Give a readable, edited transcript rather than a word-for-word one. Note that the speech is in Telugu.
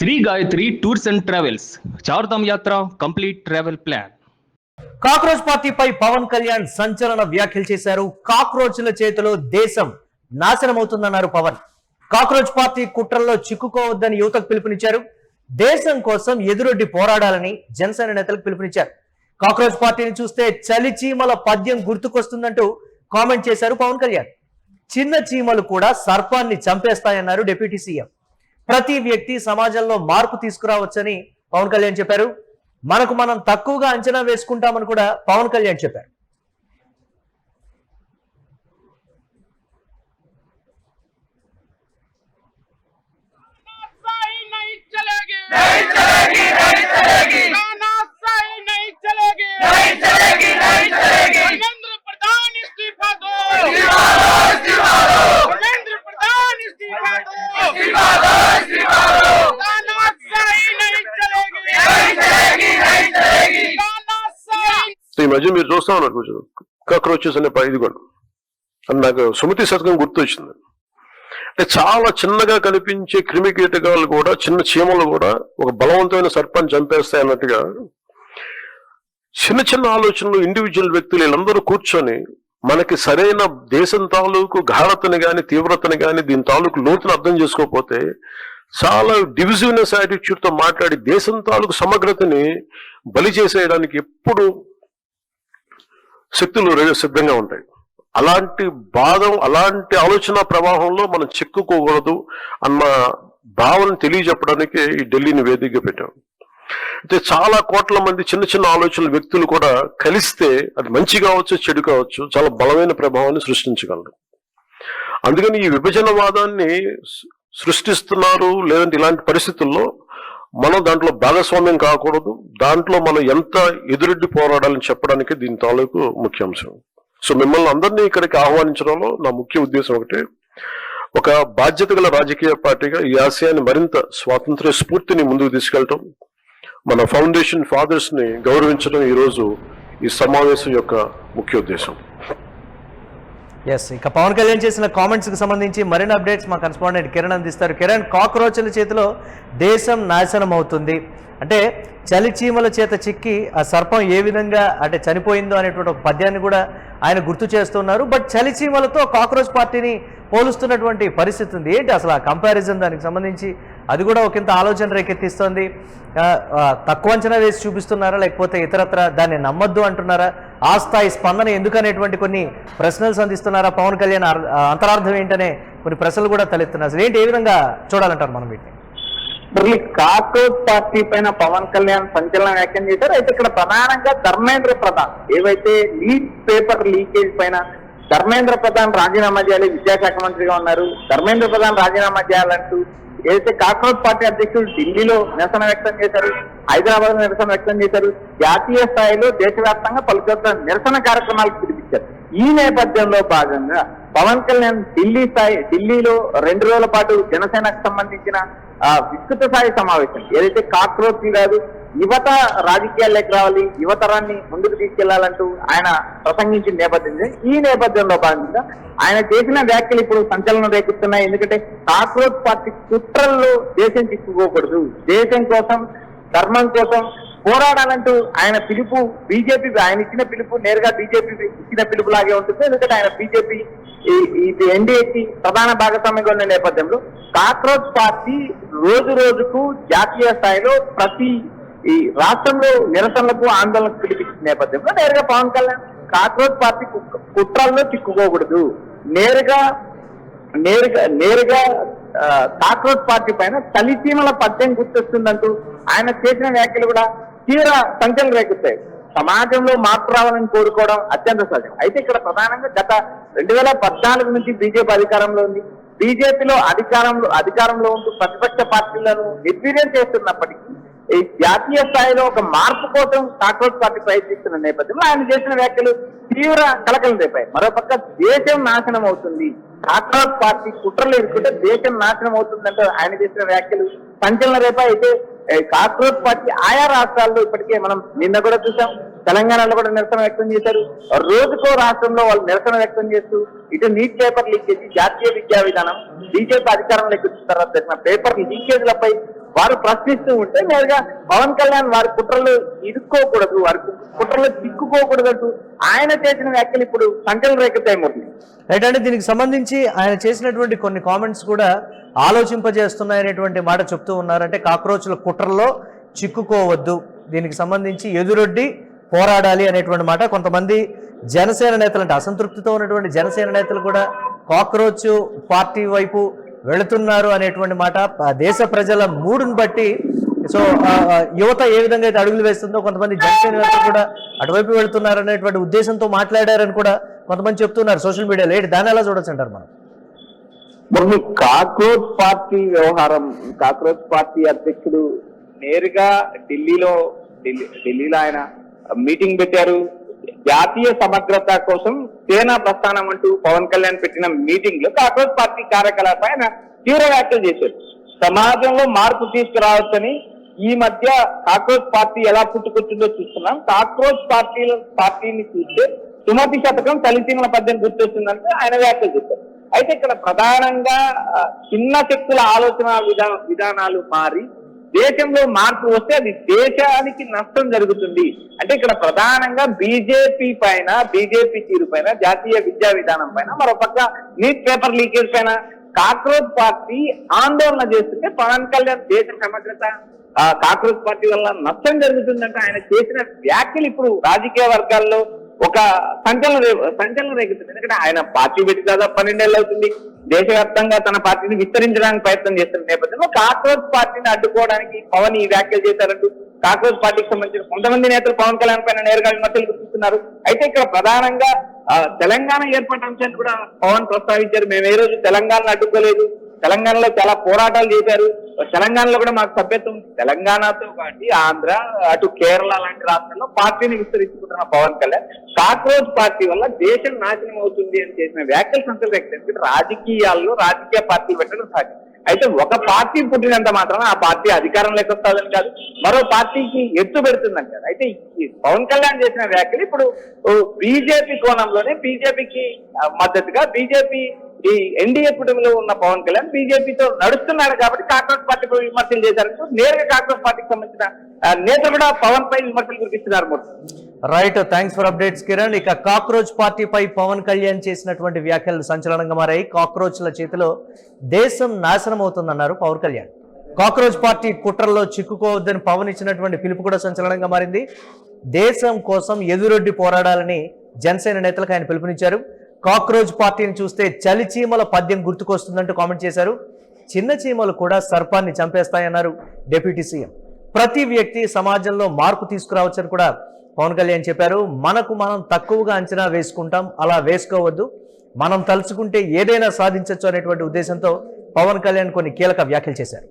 Shri Gayatri tours and travels Chardham యాత్ర కంప్లీట్ ట్రావెల్ ప్లాన్. కాక్రోచ్ పార్టీపై పవన్ కళ్యాణ్ సంచలన వ్యాఖ్యలు చేశారు. కాక్రోచ్ల చేతిలో దేశం నాశనమవుతుందన్నారు పవన్. కాక్రోచ్ పార్టీ కుట్రల్లో చిక్కుకోవద్దని యువతకు పిలుపునిచ్చారు. దేశం కోసం ఎదురొడ్డి పోరాడాలని జనసేన నేతలకు పిలుపునిచ్చారు. కాక్రోచ్ పార్టీని చూస్తే చలి చీమల పద్యం గుర్తుకొస్తుందంటూ కామెంట్ చేశారు పవన్ కళ్యాణ్. చిన్న చీమలు కూడా సర్పాన్ని చంపేస్తాయన్నారు డిప్యూటీ సీఎం. ప్రతి వ్యక్తి సమాజంలో మార్పు తీసుకురావచ్చని పవన్ కళ్యాణ్ చెప్పారు. మనకు మనం తక్కువగా అంచనా వేసుకుంటామని కూడా పవన్ కళ్యాణ్ చెప్పారు. ఈ మధ్య మీరు చూస్తా ఉన్నారు కొంచెం కాక్రోచెస్ అనే ఇదిగోండి అని నాకు సుమతి శతకం గుర్తొచ్చింది. అంటే చాలా చిన్నగా కనిపించే క్రిమి కీటకాలు కూడా, చిన్న చీమలు కూడా ఒక బలవంతమైన సర్పాన్ని చంపేస్తాయి అన్నట్టుగా చిన్న చిన్న ఆలోచనలు ఇండివిజువల్ వ్యక్తులు వీళ్ళందరూ కూర్చొని మనకి సరైన దేశం తాలూకు గాఢతని కానీ తీవ్రతని కానీ దీని తాలూకు లోతును అర్థం చేసుకోకపోతే చాలా డివిజివ్నెస్ యాటిట్యూడ్ తో మాట్లాడి దేశం తాలూకు సమగ్రతని బలి చేసేయడానికి ఎప్పుడు శక్తులు సిద్ధంగా ఉంటాయి. అలాంటి అలాంటి ఆలోచన ప్రవాహంలో మనం చిక్కుకోకూడదు అన్న భావన తెలియజెప్పడానికి ఈ ఢిల్లీని వేదికగా పెట్టాం. అయితే చాలా కోట్ల మంది చిన్న చిన్న ఆలోచనల వ్యక్తులు కూడా కలిస్తే అది మంచి కావచ్చు, చెడు కావచ్చు, చాలా బలమైన ప్రభావాన్ని సృష్టించగలరు. అందుకని ఈ విభజనవాదాన్ని సృష్టిస్తున్నారు. లేదంటే ఇలాంటి పరిస్థితుల్లో మనం దాంట్లో భాగస్వామ్యం కాకూడదు. దాంట్లో మనం ఎంత ఎదురెడ్డి పోరాడాలని చెప్పడానికి దీని తాలూకు ముఖ్యాంశం. సో మిమ్మల్ని అందరినీ ఇక్కడికి ఆహ్వానించడంలో నా ముఖ్య ఉద్దేశం ఒకటి, ఒక బాధ్యత గల రాజకీయ పార్టీగా ఈ ఆశయాన్ని మరింత స్వాతంత్ర్య స్ఫూర్తిని ముందుకు తీసుకెళ్ళటం, మన ఫౌండేషన్ ఫాదర్స్ ని గౌరవించడం ఈరోజు ఈ సమావేశం యొక్క ముఖ్య ఉద్దేశం. ఇక పవన్ కళ్యాణ్ చేసిన కామెంట్స్ కి సంబంధించి మరిన్ని అప్డేట్స్ మా కరెస్పాండెంట్ కిరణ్ అందిస్తారు. కిరణ్, కాక్రోచ్ల చేతిలో దేశం నాశనం అవుతుంది అంటే చలి చీమల చేత చిక్కి ఆ సర్పం ఏ విధంగా అంటే చనిపోయిందో అనేటువంటి ఒక పద్యాన్ని కూడా ఆయన గుర్తు చేస్తున్నారు. బట్ చలి చీమలతో కాక్రోచ్ పార్టీని పోలుస్తున్నటువంటి పరిస్థితి ఉంది. ఏంటి అసలు ఆ కంపారిజన్? దానికి సంబంధించి అది కూడా ఒకంత ఆలోచన రేకెత్తిస్తోంది. తక్కువ అంచనా వేసి చూపిస్తున్నారా, లేకపోతే ఇతరత్ర దాన్ని నమ్మొద్దు అంటున్నారా? ఆ స్థాయి స్పందన ఎందుకనేటువంటి కొన్ని ప్రశ్నలు సంధిస్తున్నారా? పవన్ కళ్యాణ్ అంతరార్థం ఏంటనే కొన్ని ప్రశ్నలు కూడా తలెత్తున్నారు. అసలు ఏంటి, ఏ విధంగా చూడాలంటారు మనం వీటిని? కాక్రోచ్ పార్టీ పైన పవన్ కళ్యాణ్ సంచలన వ్యాఖ్యం చేశారు. అయితే ఇక్కడ ప్రధానంగా ధర్మేంద్ర ప్రధాన్ ఏవైతే లీడ్ పేపర్ లీకేజ్ పైన ధర్మేంద్ర ప్రధాన్ రాజీనామా చేయాలి, విద్యాశాఖ మంత్రిగా ఉన్నారు, ధర్మేంద్ర ప్రధాన్ రాజీనామా చేయాలంటూ ఏదైతే కాక్రోచ్ పార్టీ అధ్యక్షుడు ఢిల్లీలో నిరసన వ్యక్తం చేశారు, హైదరాబాద్ లో నిరసన వ్యక్తం చేశారు, జాతీయ స్థాయిలో దేశవ్యాప్తంగా పలు చోట్ల నిరసన కార్యక్రమాలకు పిలిపించారు. ఈ నేపథ్యంలో భాగంగా పవన్ కళ్యాణ్ ఢిల్లీలో 2 రోజుల పాటు జనసేనకు సంబంధించిన విస్తృత స్థాయి సమావేశం, ఏదైతే కాక్రోచ్ కాదు యువత రాజకీయాల్లోకి రావాలి, యువతరాన్ని ముందుకు తీసుకెళ్లాలంటూ ఆయన ప్రసంగించిన నేపథ్యం. ఈ నేపథ్యంలో భాగంగా ఆయన చేసిన వ్యాఖ్యలు ఇప్పుడు సంచలనం రేకెత్తున్నాయి. ఎందుకంటే కాక్రోచ్ పార్టీ కుట్రల్లో దేశం చిక్కుకోకూడదు, దేశం కోసం ధర్మం కోసం పోరాడాలంటూ ఆయన పిలుపు బీజేపీ, ఆయన ఇచ్చిన పిలుపు నేరుగా బీజేపీ ఇచ్చిన పిలుపు లాగే ఉంటుంది. ఎందుకంటే ఆయన బీజేపీ ఎన్డీఏకి ప్రధాన భాగస్వామ్యంగా ఉన్న నేపథ్యంలో కాక్రోచ్ పార్టీ రోజు రోజుకు జాతీయ స్థాయిలో ప్రతి ఈ రాష్ట్రంలో నిరసనలకు ఆందోళనకు పిలిపించిన నేపథ్యంలో నేరుగా పవన్ కళ్యాణ్ కాక్రోచ్ పార్టీ కుట్రల్లో చిక్కుకోకూడదు, నేరుగా కాక్రోచ్ పార్టీ పైన చలిచీమల పద్యం గుర్తొస్తుందంటూ ఆయన చేసిన వ్యాఖ్యలు కూడా తీవ్ర సంచలనం రేకెత్తాయి. సమాజంలో మార్పు రావాలని కోరుకోవడం అత్యంత సహజం. అయితే ఇక్కడ ప్రధానంగా గత 2014 నుంచి బీజేపీ అధికారంలో ఉంది. బీజేపీలో అధికారంలో ఉంటూ ప్రతిపక్ష పార్టీలను నిర్వీర్యం చేస్తున్నప్పటికీ ఈ జాతీయ స్థాయిలో ఒక మార్పు కోసం కాక్రోచ్ పార్టీ ప్రయత్నిస్తున్న నేపథ్యంలో ఆయన చేసిన వ్యాఖ్యలు తీవ్ర కలకలం రేపాయి. మరోపక్క దేశం నాశనం అవుతుంది, కాక్రోచ్ పార్టీ కుట్రలు ఎదుర్కొంటే దేశం నాశనం అవుతుందంటే ఆయన చేసిన వ్యాఖ్యలు సంచలన రేపాయి. అయితే కాక్రోచ్ పార్టీ ఆయా రాష్ట్రాల్లో ఇప్పటికే మనం నిన్న కూడా చూసాం, తెలంగాణలో కూడా నిరసన వ్యక్తం చేశారు. రోజుకో రాష్ట్రంలో వాళ్ళు నిరసన వ్యక్తం చేస్తూ ఇటు నీట్ పేపర్ లీకేజీ, జాతీయ విద్యా విధానం, బీజేపీ అధికారంలోకి వచ్చిన తర్వాత జరిగిన పేపర్ లీకేజీలపై వారు ప్రశ్నిస్తూ ఉంటే నేరుగా పవన్ కళ్యాణ్ వారి కుట్రలు ఇరుక్కోకూడదు, వారి కుట్రలు చిక్కుకోకూడదు ఆయన చేసిన వ్యాఖ్యలు ఇప్పుడు సంచలనం రేకెత్తాయి మురళి. రైట్ అండి, దీనికి సంబంధించి ఆయన చేసినటువంటి కొన్ని కామెంట్స్ కూడా ఆలోచింపజేస్తున్నాయనేటువంటి మాట చెప్తూ ఉన్నారంటే కాక్రోచ్ల కుట్రల్లో చిక్కుకోవద్దు, దీనికి సంబంధించి ఎదురొడ్డి పోరాడాలి అనేటువంటి మాట. కొంతమంది జనసేన నేతలు అంటే అసంతృప్తితో ఉన్నటువంటి జనసేన నేతలు కూడా కాక్రోచ్ పార్టీ వైపు వెళుతున్నారు అనేటువంటి మాట. దేశ ప్రజల మూడుని బట్టి సో యువత ఏ విధంగా అయితే అడుగులు వేస్తుందో కొంతమంది జనసేన నేతలు కూడా అటువైపు వెళుతున్నారు అనేటువంటి ఉద్దేశంతో మాట్లాడారని కూడా కొంతమంది చెప్తున్నారు సోషల్ మీడియాలో. ఏంటి దాన్ని ఎలా చూడొచ్చు అంటారు మనం? మరి కాక్రోచ్ పార్టీ వ్యవహారం, కాక్రోచ్ పార్టీ అధ్యక్షుడు నేరుగా ఢిల్లీలో ఆయన మీటింగ్ పెట్టారు. జాతీయ సమగ్రత కోసం సేనా ప్రస్థానం అంటూ పవన్ కళ్యాణ్ పెట్టిన మీటింగ్ లో కాక్రోచ్ పార్టీ కార్యకలాపాలు ఆయన తీవ్ర వ్యాఖ్యలు చేశారు. సమాజంలో మార్పు తీసుకురావచ్చని ఈ మధ్య కాక్రోచ్ పార్టీ ఎలా పుట్టుకొచ్చిందో చూస్తున్నాం. కాక్రోచ్ పార్టీని చూస్తే సుమతి శతకం తల్లితీమల పద్యం గుర్తొస్తుందంటే ఆయన వ్యాఖ్యలు చేశారు. అయితే ఇక్కడ ప్రధానంగా చిన్న శక్తుల ఆలోచన విధానాలు మారి దేశంలో మార్పు వస్తే అది దేశానికి నష్టం జరుగుతుంది. అంటే ఇక్కడ ప్రధానంగా బీజేపీ తీరు పైన, జాతీయ విద్యా విధానం పైన, మరోపక్క నీట్ పేపర్ లీకేజ్ పైన కాక్రోచ్ పార్టీ ఆందోళన చేస్తుంటే పవన్ కళ్యాణ్ దేశ సమగ్రత కాక్రోచ్ పార్టీ వల్ల నష్టం జరుగుతుందంటే ఆయన చేసిన వ్యాఖ్యలు ఇప్పుడు రాజకీయ వర్గాల్లో ఒక సంచలనం రేగుతుంది. ఎందుకంటే ఆయన పార్టీ పెట్టి దాదాపు 12 ఏళ్ళు అవుతుంది. దేశవ్యాప్తంగా తన పార్టీని విస్తరించడానికి ప్రయత్నం చేస్తున్న నేపథ్యంలో కాక్రోచ్ పార్టీని అడ్డుకోవడానికి పవన్ ఈ వ్యాఖ్యలు చేశారంటూ కాక్రోచ్ పార్టీకి సంబంధించిన కొంతమంది నేతలు పవన్ కళ్యాణ్ పైన నేరుగా విమర్శలు గుర్తిస్తున్నారు. అయితే ఇక్కడ ప్రధానంగా తెలంగాణ ఏర్పాటు అంశాన్ని కూడా పవన్ ప్రస్తావించారు. మేము ఏ రోజు తెలంగాణను అడ్డుకోలేదు, తెలంగాణలో చాలా పోరాటాలు చేశారు, తెలంగాణలో కూడా మాకు సభ్యత్వం ఉంది. తెలంగాణతో పాటు ఆంధ్ర, అటు కేరళ లాంటి రాష్ట్రాల్లో పార్టీని విస్తరించుకుంటున్న పవన్ కళ్యాణ్ కాక్రోచ్ పార్టీ వల్ల దేశం నాశనం అవుతుంది అని చేసిన వ్యాఖ్యలు సంతృప్తి. రాజకీయాల్లో రాజకీయ పార్టీలు పెట్టడం సాధ్యం. అయితే ఒక పార్టీ పుట్టినంత మాత్రం ఆ పార్టీ అధికారంలోకి వస్తుందని కాదు, మరో పార్టీకి ఎత్తు పెడుతుందని కాదు. అయితే పవన్ కళ్యాణ్ చేసిన వ్యాఖ్యలు ఇప్పుడు బీజేపీ కోణంలోనే, బీజేపీకి మద్దతుగా బీజేపీ ఈ ఎన్డీఏ కూటమిలో ఉన్న పవన్ కళ్యాణ్ బీజేపీతో నడుస్తున్నాడు కాబట్టి కాక్రోచ్ పార్టీ విమర్శలు చేశారు. నేరుగా కాక్రోచ్ పార్టీకి సంబంధించిన నేతలు కూడా పవన్ పై విమర్శలు కురిపిస్తున్నారు. Right, thanks for updates Kiran. ఇక కాక్రోచ్ పార్టీపై పవన్ కళ్యాణ్ చేసినటువంటి వ్యాఖ్యలు సంచలనంగా మారాయి. కాక్రోచ్ల చేతిలో దేశం నాశనం అవుతుందన్నారు పవన్ కళ్యాణ్. కాక్రోచ్ పార్టీ కుట్రల్లో చిక్కుకోవద్దని పవన్ ఇచ్చినటువంటి పిలుపు కూడా సంచలనంగా మారింది. దేశం కోసం ఎదురొడ్డి పోరాడాలని జనసేన నేతలకు ఆయన పిలుపునిచ్చారు. కాక్రోచ్ పార్టీని చూస్తే చలిచీమల పద్యం గుర్తుకొస్తుందంటూ కామెంట్ చేశారు. చిన్న చీమలు కూడా సర్పాన్ని చంపేస్తాయన్నారు డిప్యూటీ సీఎం. ప్రతి వ్యక్తి సమాజంలో మార్పు తీసుకురావచ్చని కూడా పవన్ కళ్యాణ్ చెప్పారు. మనకు మనం తక్కువగా అంచనా వేసుకుంటాం, అలా వేసుకోవద్దు, మనం తలుచుకుంటే ఏదైనా సాధించవచ్చు అనేటువంటి ఉద్దేశంతో పవన్ కళ్యాణ్ కొన్ని కీలక వ్యాఖ్యలు చేశారు.